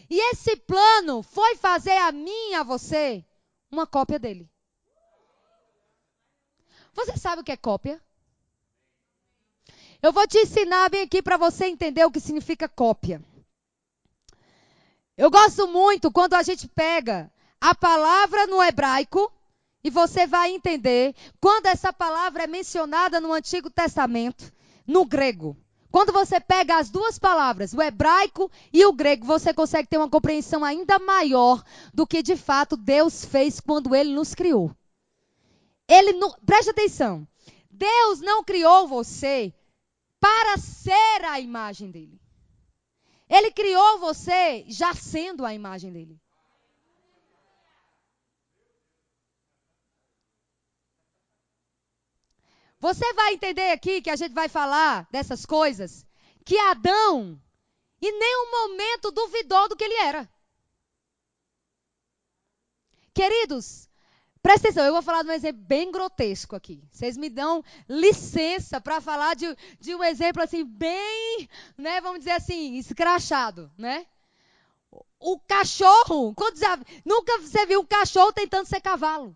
E esse plano foi fazer a mim e a você uma cópia dele. Você sabe o que é cópia? Eu vou te ensinar bem aqui para você entender o que significa cópia. Eu gosto muito quando a gente pega a palavra no hebraico E você vai entender quando essa palavra é mencionada no Antigo Testamento, no grego. Quando você pega as duas palavras, o hebraico e o grego, você consegue ter uma compreensão ainda maior do que de fato Deus fez quando Ele nos criou. Preste atenção, Deus não criou você para ser a imagem dEle. Ele criou você já sendo a imagem dEle. Você vai entender aqui que a gente vai falar dessas coisas, que Adão em nenhum momento duvidou do que ele era. Queridos, presta atenção, eu vou falar de um exemplo bem grotesco aqui. Vocês me dão licença para falar de um exemplo assim bem, né, vamos dizer assim, escrachado, né? O cachorro, nunca você viu um cachorro tentando ser cavalo.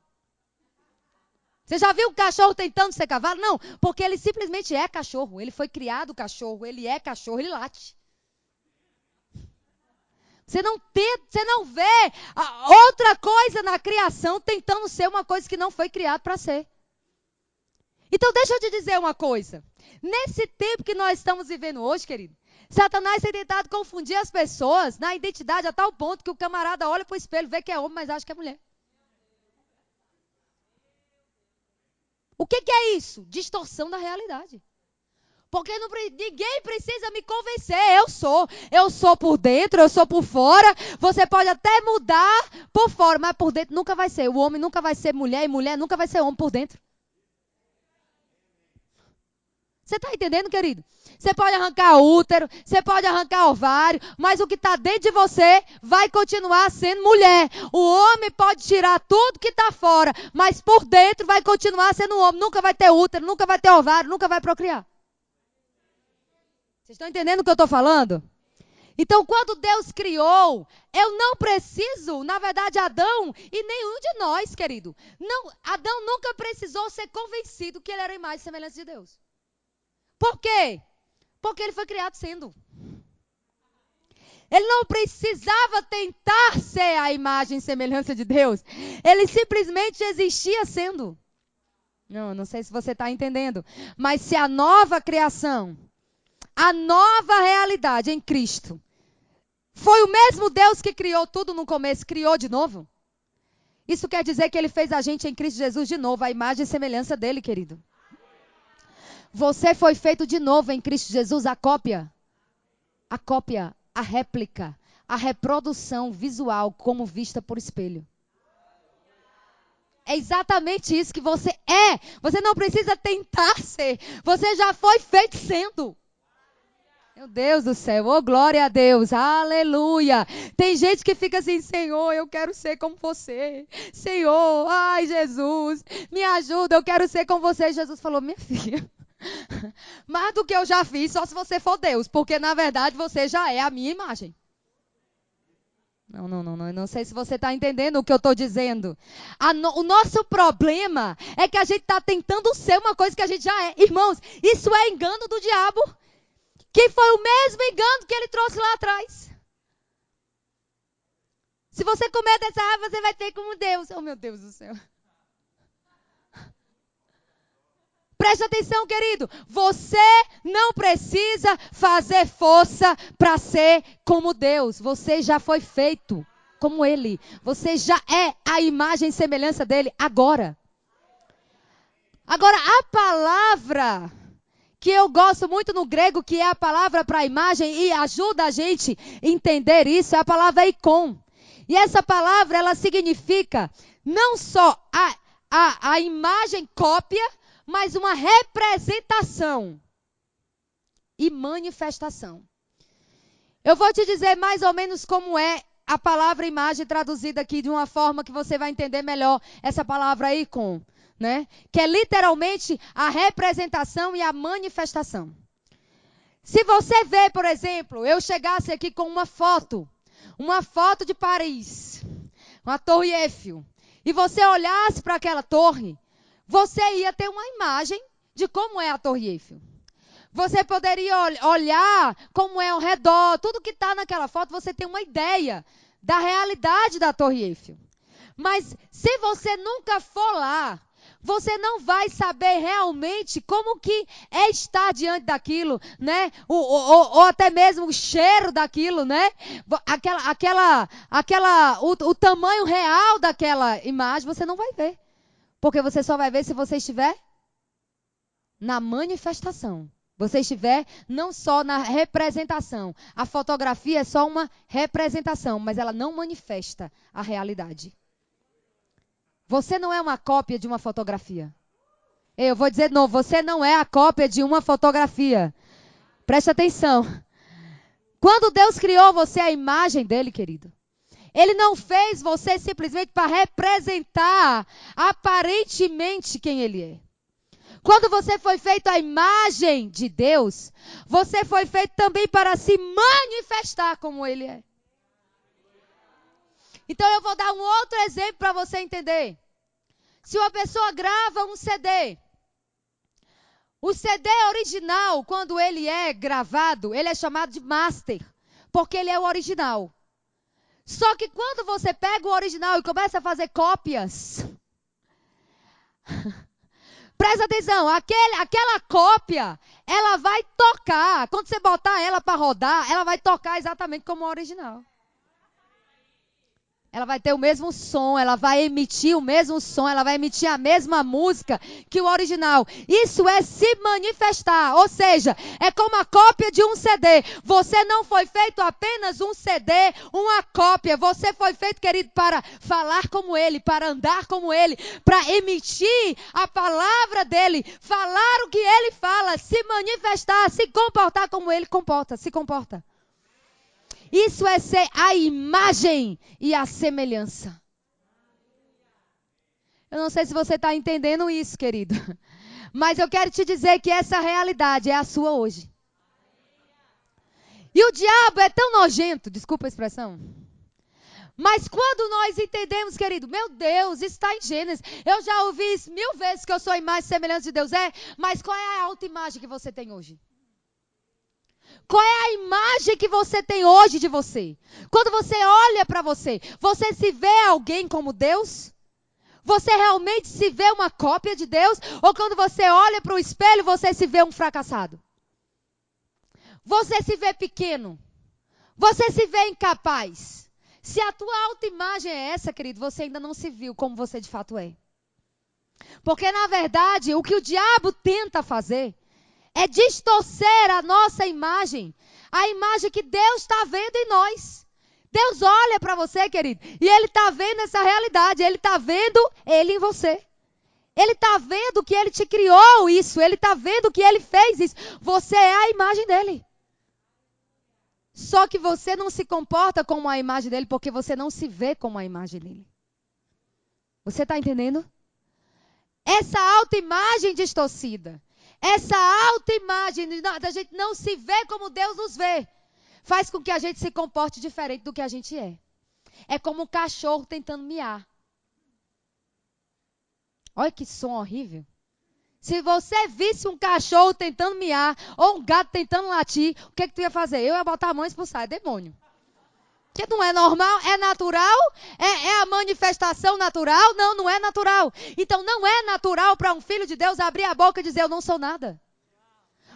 Você já viu um cachorro tentando ser cavalo? Não, porque ele simplesmente é cachorro. Ele foi criado cachorro, ele é cachorro, ele late. Você não vê outra coisa na criação tentando ser uma coisa que não foi criada para ser. Então deixa eu te dizer uma coisa. Nesse tempo que nós estamos vivendo hoje, querido, Satanás tem tentado confundir as pessoas na identidade a tal ponto que o camarada olha para o espelho, vê que é homem, mas acha que é mulher. O que é isso? Distorção da realidade. Porque ninguém precisa me convencer. Eu sou por dentro, eu sou por fora. Você pode até mudar por fora, mas por dentro nunca vai ser. O homem nunca vai ser mulher e mulher nunca vai ser homem por dentro. Você está entendendo, querido? Você pode arrancar útero, você pode arrancar ovário, mas o que está dentro de você vai continuar sendo mulher. O homem pode tirar tudo que está fora, mas por dentro vai continuar sendo homem. Nunca vai ter útero, nunca vai ter ovário, nunca vai procriar. Vocês estão entendendo o que eu estou falando? Então, quando Deus criou, eu não preciso, na verdade, Adão e nenhum de nós, querido. Não, Adão nunca precisou ser convencido que ele era a imagem e semelhança de Deus. Por quê? Porque ele foi criado sendo. Ele não precisava tentar ser a imagem e semelhança de Deus. Ele simplesmente existia sendo. Não sei se você está entendendo. Mas se a nova criação, a nova realidade em Cristo, foi o mesmo Deus que criou tudo no começo, criou de novo? Isso quer dizer que Ele fez a gente em Cristo Jesus de novo, a imagem e semelhança dEle, querido. Você foi feito de novo em Cristo Jesus, a cópia, a réplica, a reprodução visual como vista por espelho. É exatamente isso que você é. Você não precisa tentar ser. Você já foi feito sendo. Meu Deus do céu, oh glória a Deus, aleluia. Tem gente que fica assim, Senhor, eu quero ser como você. Senhor, ai Jesus, me ajuda, eu quero ser como você. Jesus falou, minha filha, mais do que eu já fiz, só se você for Deus, porque na verdade você já é a minha imagem. Não sei se você está entendendo o que eu estou dizendo. O nosso problema é que a gente está tentando ser uma coisa que a gente já é. Irmãos, isso é engano do diabo. Que foi o mesmo engano que ele trouxe lá atrás. Se você comer dessa árvore, você vai ter como Deus. Oh, meu Deus do céu. Preste atenção, querido. Você não precisa fazer força para ser como Deus. Você já foi feito como Ele. Você já é a imagem e semelhança dEle agora. Agora, a palavra que eu gosto muito no grego, que é a palavra para imagem e ajuda a gente a entender isso, é a palavra icon. E essa palavra, ela significa não só a imagem cópia, mas uma representação e manifestação. Eu vou te dizer mais ou menos como é a palavra imagem traduzida aqui de uma forma que você vai entender melhor essa palavra icon. Né? Que é literalmente a representação e a manifestação. Se você vê, por exemplo, eu chegasse aqui com uma foto de Paris, uma torre Eiffel, e você olhasse para aquela torre, você ia ter uma imagem de como é a torre Eiffel. Você poderia olhar como é ao redor, tudo que está naquela foto, você tem uma ideia da realidade da torre Eiffel. Mas se você nunca for lá, você não vai saber realmente como que é estar diante daquilo, né? Ou até mesmo o cheiro daquilo, né? O tamanho real daquela imagem você não vai ver. Porque você só vai ver se você estiver na manifestação. Você estiver não só na representação. A fotografia é só uma representação, mas ela não manifesta a realidade. Você não é uma cópia de uma fotografia. Eu vou dizer de novo, você não é a cópia de uma fotografia. Preste atenção. Quando Deus criou você, a imagem dele, querido, Ele não fez você simplesmente para representar aparentemente quem Ele é. Quando você foi feito à imagem de Deus, você foi feito também para se manifestar como Ele é. Então eu vou dar um outro exemplo para você entender. Se uma pessoa grava um CD, o CD original, quando ele é gravado, ele é chamado de master, porque ele é o original. Só que quando você pega o original e começa a fazer cópias, presta atenção, aquela cópia, ela vai tocar. Quando você botar ela para rodar, ela vai tocar exatamente como o original. Ela vai ter o mesmo som, ela vai emitir o mesmo som, ela vai emitir a mesma música que o original. Isso é se manifestar, ou seja, é como a cópia de um CD. Você não foi feito apenas um CD, uma cópia. Você foi feito, querido, para falar como Ele, para andar como Ele, para emitir a palavra dEle, falar o que Ele fala, se manifestar, se comportar como Ele se comporta. Isso é ser a imagem e a semelhança. Eu não sei se você está entendendo isso, querido. Mas eu quero te dizer que essa realidade é a sua hoje. E o diabo é tão nojento, desculpa a expressão. Mas quando nós entendemos, querido, meu Deus, isso está em Gênesis. Eu já ouvi isso 1000 vezes que eu sou a imagem e semelhança de Deus. Mas qual é a autoimagem que você tem hoje? Qual é a imagem que você tem hoje de você? Quando você olha para você, você se vê alguém como Deus? Você realmente se vê uma cópia de Deus? Ou quando você olha para o espelho, você se vê um fracassado? Você se vê pequeno? Você se vê incapaz? Se a tua autoimagem é essa, querido, você ainda não se viu como você de fato é. Porque, na verdade, o que o diabo tenta fazer é distorcer a nossa imagem, a imagem que Deus está vendo em nós. Deus olha para você, querido, e Ele está vendo essa realidade, Ele está vendo Ele em você. Ele está vendo que Ele te criou isso, Ele está vendo que Ele fez isso. Você é a imagem dEle. Só que você não se comporta como a imagem dEle, porque você não se vê como a imagem dEle. Você está entendendo? Essa autoimagem distorcida, essa autoimagem da gente não se ver como Deus nos vê, faz com que a gente se comporte diferente do que a gente é. É como um cachorro tentando miar. Olha que som horrível. Se você visse um cachorro tentando miar, ou um gato tentando latir, o que tu ia fazer? Eu ia botar a mão e expulsar, é demônio. Que não é normal, é natural, é a manifestação natural? Não, não é natural. Então não é natural para um filho de Deus abrir a boca e dizer eu não sou nada.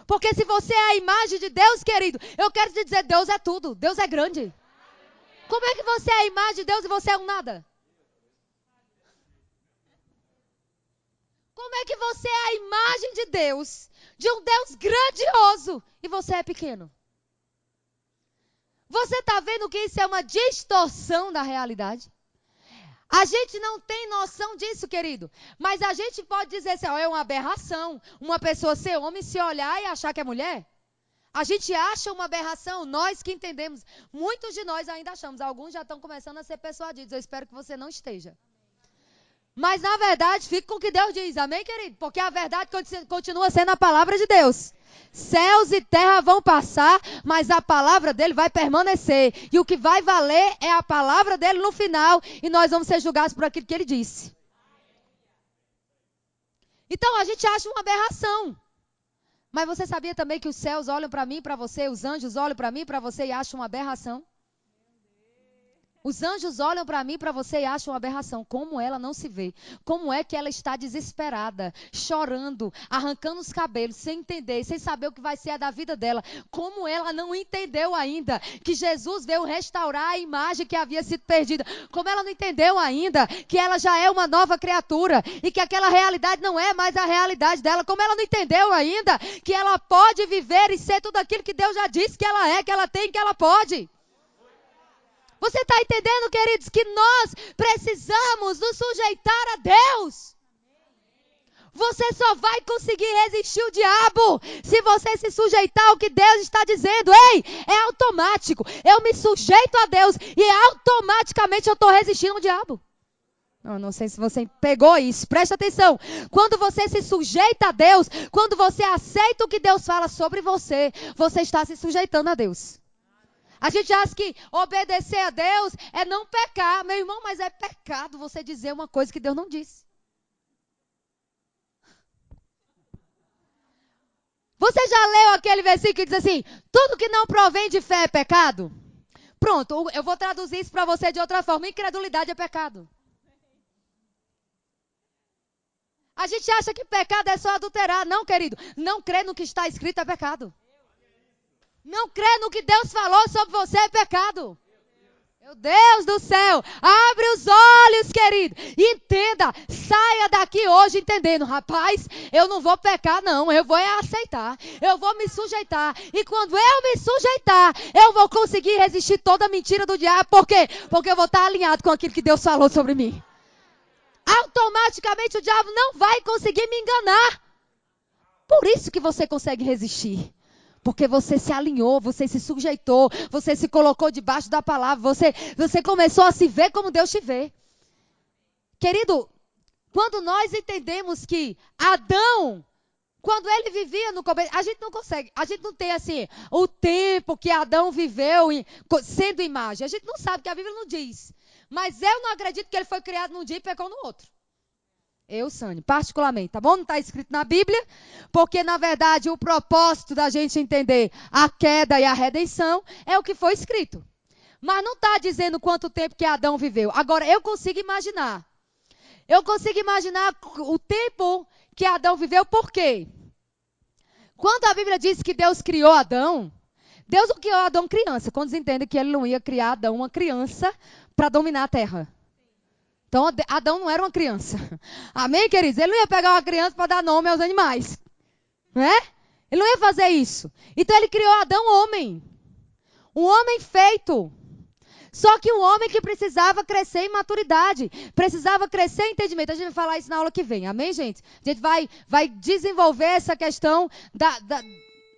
Porque se você é a imagem de Deus, querido, eu quero te dizer, Deus é tudo, Deus é grande. Como é que você é a imagem de Deus e você é um nada? Como é que você é a imagem de Deus, de um Deus grandioso, e você é pequeno? Você está vendo que isso é uma distorção da realidade? A gente não tem noção disso, querido. Mas a gente pode dizer assim, é uma aberração. Uma pessoa ser homem, se olhar e achar que é mulher. A gente acha uma aberração, nós que entendemos. Muitos de nós ainda achamos. Alguns já estão começando a ser persuadidos. Eu espero que você não esteja. Mas, na verdade, fique com o que Deus diz. Amém, querido? Porque a verdade continua sendo a palavra de Deus. Céus e terra vão passar, mas a palavra dele vai permanecer. E o que vai valer é a palavra dele no final. E nós vamos ser julgados por aquilo que ele disse. Então, a gente acha uma aberração. Mas você sabia também que os céus olham para mim e para você, os anjos olham para mim e para você e acham uma aberração? Os anjos olham para mim, para você e acham uma aberração. Como ela não se vê? Como é que ela está desesperada, chorando, arrancando os cabelos, sem entender, sem saber o que vai ser a da vida dela? Como ela não entendeu ainda que Jesus veio restaurar a imagem que havia sido perdida? Como ela não entendeu ainda que ela já é uma nova criatura e que aquela realidade não é mais a realidade dela? Como ela não entendeu ainda que ela pode viver e ser tudo aquilo que Deus já disse que ela é, que ela tem, que ela pode? Você está entendendo, queridos, que nós precisamos nos sujeitar a Deus? Você só vai conseguir resistir o diabo se você se sujeitar ao que Deus está dizendo. Ei, é automático. Eu me sujeito a Deus e automaticamente eu estou resistindo ao diabo. Não sei se você pegou isso. Presta atenção. Quando você se sujeita a Deus, quando você aceita o que Deus fala sobre você, você está se sujeitando a Deus. A gente acha que obedecer a Deus é não pecar. Meu irmão, mas é pecado você dizer uma coisa que Deus não disse. Você já leu aquele versículo que diz assim: tudo que não provém de fé é pecado? Pronto, eu vou traduzir isso para você de outra forma. Incredulidade é pecado. A gente acha que pecado é só adulterar. Não, querido. Não crer no que está escrito é pecado. Não crer no que Deus falou sobre você é pecado. Meu Deus do céu, abre os olhos, querido. Entenda, saia daqui hoje entendendo. Rapaz, eu não vou pecar não, eu vou aceitar. Eu vou me sujeitar. E quando eu me sujeitar, eu vou conseguir resistir toda a mentira do diabo. Por quê? Porque eu vou estar alinhado com aquilo que Deus falou sobre mim. Automaticamente o diabo não vai conseguir me enganar. Por isso que você consegue resistir. Porque você se alinhou, você se sujeitou, você se colocou debaixo da palavra, você começou a se ver como Deus te vê. Querido, quando nós entendemos que Adão, quando ele vivia no começo, a gente não consegue, a gente não tem assim, o tempo que Adão viveu sendo imagem. A gente não sabe, que a Bíblia não diz. Mas eu não acredito que ele foi criado num dia e pecou no outro. Eu, Sânia, particularmente, tá bom? Não está escrito na Bíblia, porque, na verdade, o propósito da gente entender a queda e a redenção é o que foi escrito. Mas não está dizendo quanto tempo que Adão viveu. Agora, eu consigo imaginar. Eu consigo imaginar o tempo que Adão viveu, por quê? Quando a Bíblia diz que Deus criou Adão, Deus não criou Adão criança. Quando você entende que ele não ia criar Adão uma criança para dominar a terra. Então, Adão não era uma criança. Amém, queridos? Ele não ia pegar uma criança para dar nome aos animais. Né? Ele não ia fazer isso. Então, ele criou Adão homem. Um homem feito. Só que um homem que precisava crescer em maturidade. Precisava crescer em entendimento. A gente vai falar isso na aula que vem. Amém, gente? A gente vai desenvolver essa questão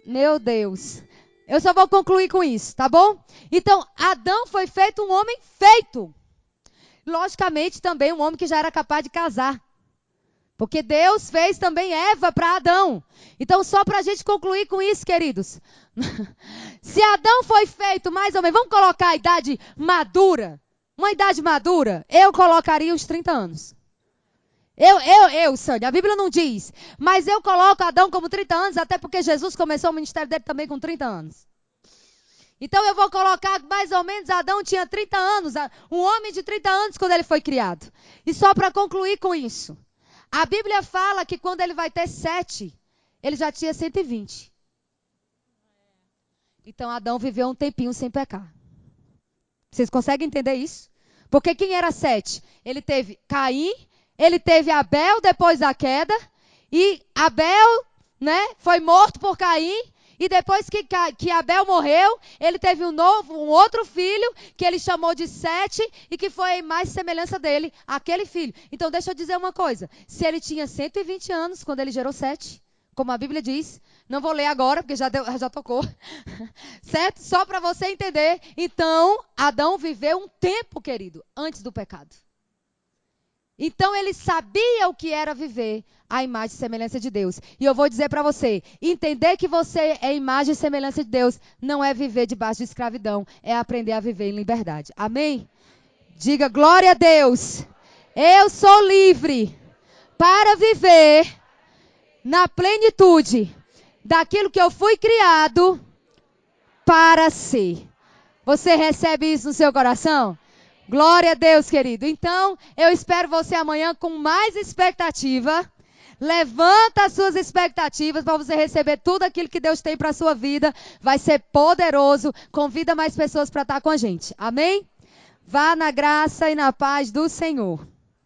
Meu Deus. Eu só vou concluir com isso, tá bom? Então, Adão foi feito um homem feito. Logicamente, também um homem que já era capaz de casar. Porque Deus fez também Eva para Adão. Então, só para a gente concluir com isso, queridos. Se Adão foi feito mais ou menos, vamos colocar a idade madura. Uma idade madura, eu colocaria uns 30 anos. Sânia, a Bíblia não diz. Mas eu coloco Adão como 30 anos, até porque Jesus começou o ministério dele também com 30 anos. Então eu vou colocar mais ou menos, Adão tinha 30 anos, um homem de 30 anos quando ele foi criado. E só para concluir com isso, a Bíblia fala que quando ele vai ter 7, ele já tinha 120. Então Adão viveu um tempinho sem pecar. Vocês conseguem entender isso? Porque quem era 7? Ele teve Caim, ele teve Abel depois da queda, e Abel, né, foi morto por Caim. E depois que Abel morreu, ele teve um outro filho, que ele chamou de Sete, e que foi mais semelhança dele, aquele filho. Então, deixa eu dizer uma coisa. Se ele tinha 120 anos, quando ele gerou Sete, como a Bíblia diz, não vou ler agora, porque já tocou, certo? Só para você entender. Então, Adão viveu um tempo, querido, antes do pecado. Então, ele sabia o que era viver a imagem e semelhança de Deus. E eu vou dizer para você, entender que você é imagem e semelhança de Deus não é viver debaixo de escravidão, é aprender a viver em liberdade. Amém? Diga glória a Deus. Eu sou livre para viver na plenitude daquilo que eu fui criado para ser. Você recebe isso no seu coração? Glória a Deus, querido. Então, eu espero você amanhã com mais expectativa. Levanta as suas expectativas para você receber tudo aquilo que Deus tem para a sua vida. Vai ser poderoso. Convida mais pessoas para estar com a gente. Amém? Vá na graça e na paz do Senhor.